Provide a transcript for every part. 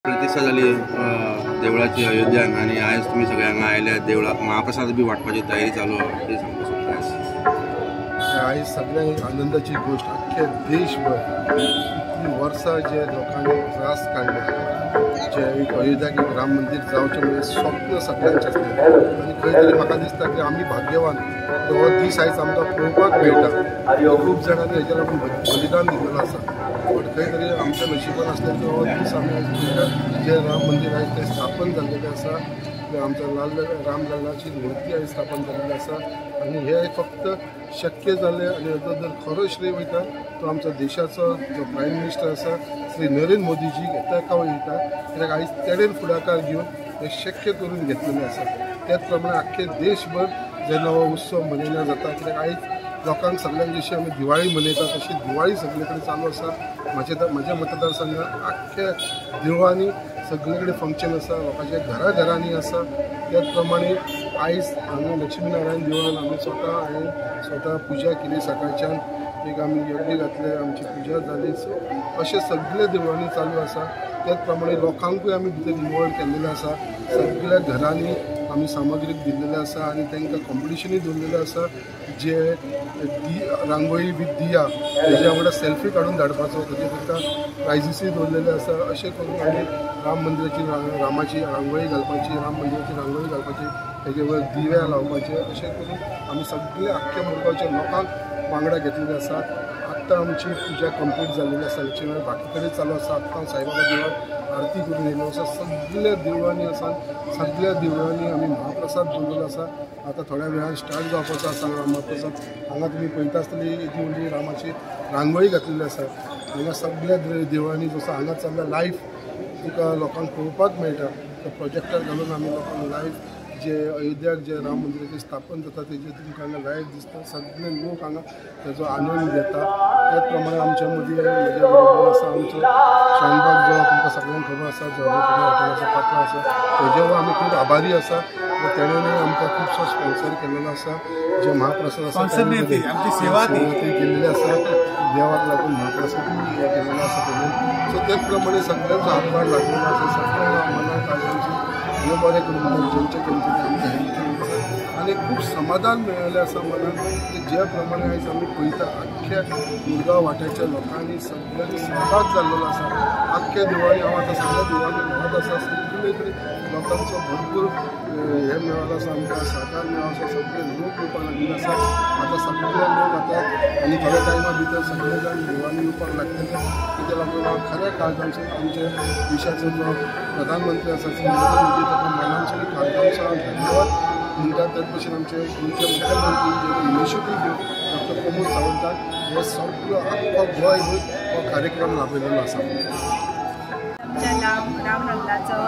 प्रतिष्ठा झाली देवळाची अयोध्यान आणि आज तुम्ही सगळे हांगा आयल्या देवळाक महाप्रसाद बी वाटपाची तयारी चालू आहे ते सांगू शकता। आज सगळ्या आनंदाची गोष्ट अख्ख्या देशभर इतली वर्सां जे लोकांनी त्रास काढले जे एक अयोध्याक एक राम मंदिर जावचें म्हणजे स्वप्न सगळ्यांचें आसलें आनी खंय तरी म्हाका दिसता की आमी भाग्यवान हो दीस आयज आमकां पळोवपाक मेळटा। खूब जाणांनी हेजेर आपूण बलिदान दिल्लें आसा पण खंय तरी आमच्या नशिबान आसलें की हो दीस आमी आयज पळयता जे राम मंदिर आयज तें स्थापन जाल्लेलें आसा आमच्या रामलल्लाची मुर्ती आयज स्थापन जाल्ली आसा आनी हे फक्त शक्य जालें आनी हेजो जर खरो श्रेय वयता तो आमच्या देशाचो जो प्रायम मिनिस्टर आसा श्री नरेंद्र मोदीजी ताका वयता कित्याक आयज तेणेन फुडाकार घेवन हे शक्य करून घेतलेलें आसा। त्याच प्रमाणे आख्खे देशभर जेन्ना हो उत्सव मनयला जाता कित्याक आयज लोकांक सगळ्यांक जशी आमी दिवाळी मनयता तशी दिवाळी सगळे कडेन चालू आसा। म्हज्या मतदारसंघात आख्ख्या देवळांनी सगळे कडेन फंक्शन आसा, लोकांच्या घरांनी आसा। त्याच प्रमाणे आयज हांगा लक्ष्मीनारायण देवळान आमी स्वता पुजा केली सकाळच्यान एक आमी यज्ञ घातले आमची पुजा जाली सो अशें सगळे देवळांनी चालू आसा। त्याच प्रमाणे लोकांकूय आमी भितर इनवॉल्व केल्लेले आसा, सगळ्या घरांनी आमी सामग्री दिल्लेले आसा आनी तांकां कॉम्पिटिशनूय दवरलेलें आसा जे रांगोळी विथ दिया तेजे वांगडा सेल्फी काडून धाडपाचो तेजे खातीर प्रायजीसूय दवरलेले आसा। अशें करून आमी राम मंदिराची रामाची रांगोळी घालपाची, राम मंदिराची रांगोळी घालपाची, तेजे वयर दिवे लावपाचे अशें करून आमी सगळे आख्ख्या मुलगांवच्या लोकांक वांगडा घेतलेले आसात। आत्तां आमची पुजा कंप्लीट जाल्लेली आसा, लक्ष्मी बाकी कडेन चालू आसा। आत्तां साईबाबा देवळान आरती करून येयलो आसा, सगळ्या देवळांनी आसा, सगळ्या देवळांनी आमी महाप्रसाद दवरलेलो आसा। आतां थोड्या वेळान स्टार्ट जावपाचो आसा महाप्रसाद। हांगा तुमी पळयता आसतली इतली व्हडली रामाची रांगोळी घातलेली आसा। हांगा सगळ्या देवळांनी जसो हांगा चल्ला लायव्ह तुका लोकांक पळोवपाक मेळटा प्रोजेक्टर घालून आमी लोकांक लायव्ह जे अयोध्याक जे राम मंदिराचें स्थापन जाता तेजे तुमकां हांगा लायव्ह दिसता, सगळे लोक हांगा तेजो आनंद घेता। त्याच प्रमाणे आमच्या मदीं म्हज्या बरोबर आसा आमचो शानबाग जो तुमकां सगळ्यांक खबर आसा, जो हॉटेल आसा पात्र आसा, तेजेवर आमी खूब आभारी आसा। तेणें आमकां खुबसो स्पॉन्सर केल्लो आसा, जे महाप्रसाद आसा सेवा केल्लेली आसा, देवाक लागून महाप्रसाद हे केल्लेलो आसा तेणें। सो त्याच प्रमाणे सगळ्यांचो हातभार लागलेलो आसा, सगळ्यांक मनाक आयज हे बरें करून जेंच्या तेंच्यानी आमकां हेल्प केल्ली आसा आनी खूब समाधान मेळिल्लें आसा मनाक की ज्या प्रमाणे आयज आमी पळयता आख्ख्या मुरगांव वाठाराच्या लोकांनी सगळ्यांनी सहभाग जाल्लो आसा। आख्ख्या दिवाळी हांव आतां सगळ्या दिवाळी भोंवत आसा, सगळे कडेन लोकांचो भरपूर हे मेळ्ळो आसा, आमकां सहकार मेळ्ळो आसा, सगळे लोक येवपाक लागलेले आसा। आतां सगळे लोक आतां आनी थोड्या टायमा भितर सगळे जाण देवळांनी येवपाक लागतले कित्याक लागून खऱ्या काळजांतल्यान आमच्या देशाचो जो प्रधानमंत्री आसा नरेंद्र मोदी ताका मनांतल्यान काळजांतल्यान धन्यवाद म्हणटा। त्याच भशेन आमचे गोंयचे मुख्यमंत्री जे इनिशिएटीव घेवन डॉक्टर प्रमोद सावंताक हे सगळो आख्खो गोंयभर हो कार्यक्रम राबयलेलो आसा। आमच्या रामलल्लाचो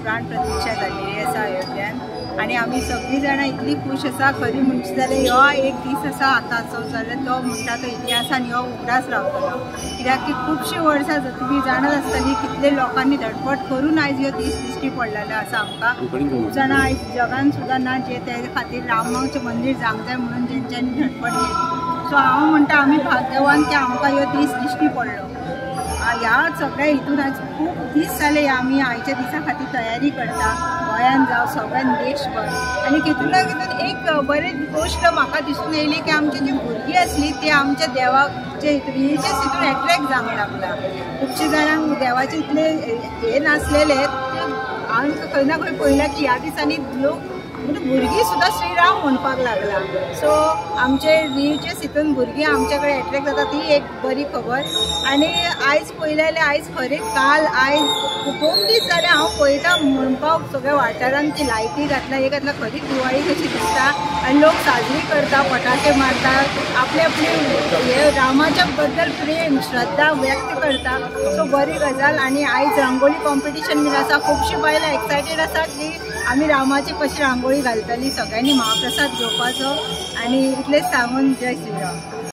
प्राण प्रतिश्ठा जाल्ली आसा अयोध्यान आनी आमी सगळीं जाणां इतली खूश आसा। खरी म्हणची जाल्यार हो एक दीस आसा आतांचो जाल्यार तो म्हणटा तो इतिहासान हो उगडास रावतलो कित्याक की खुबशीं वर्सां तुमी जाणत आसतलीं कितले लोकांनी धडपड करून आयज हो दीस दिश्टी पडलेलो आसा। आमकां खूब जाणां आयज जगान सुद्दां ना जे ते खातीर रामाचें मंदीर जावंक जाय म्हणून जेंच्यांनी धडपड केली। सो हांव म्हणटा आमी भाग्यवान की आमकां हो दीस दिश्टी पडलो। ह्या सगळ्या हितून आज खूब दीस जाले आमी आयच्या दिसा खातीर तयारी करता गोंयान जावं सगळ्यान देशभर आनी कितून एक बरी गोश्ट म्हाका दिसून येयली की आमची जी भुरगीं आसली ती आमच्या देवाचे रिलीजियस हितून एट्रॅक्ट जावंक लागला। खुबशे जाणांक देवाचे इतले हे नासलेले हांवें खंय ना खंय पळयलां की ह्या दिसांनी लोक म्हणजे भुरगीं सुद्दां श्रीराम म्हणपाक लागला। सो आमचे रिलीजियस हितून भुरगीं आमचे कडेन एट्रॅक्ट जाता ती एक बरी खबर। आनी आयज पळयलें जाल्यार आयज खरें काल आयज 2 दीस जाले हांव पळयता म्हणपाक सगळ्या वाठारांत ती लायटी घातल्या हे घातल्या खरीच दिवाळी कशी दिसता आनी लोक साजरी करता, फटाके मारतात, आपले आपले हे रामाच्या बद्दल प्रेम श्रद्धा व्यक्त करता। सो बरी गजाल। आनी आयज रांगोळी कॉम्पिटिशन बीन आसा, खुबशीं बायलां एक्सायटेड आसा की आमी रामाची कशी रांगोळी घालतली, सगळ्यांनी महाप्रसाद घेवपाचो आनी इतलेंच सांगून जय श्रीराम।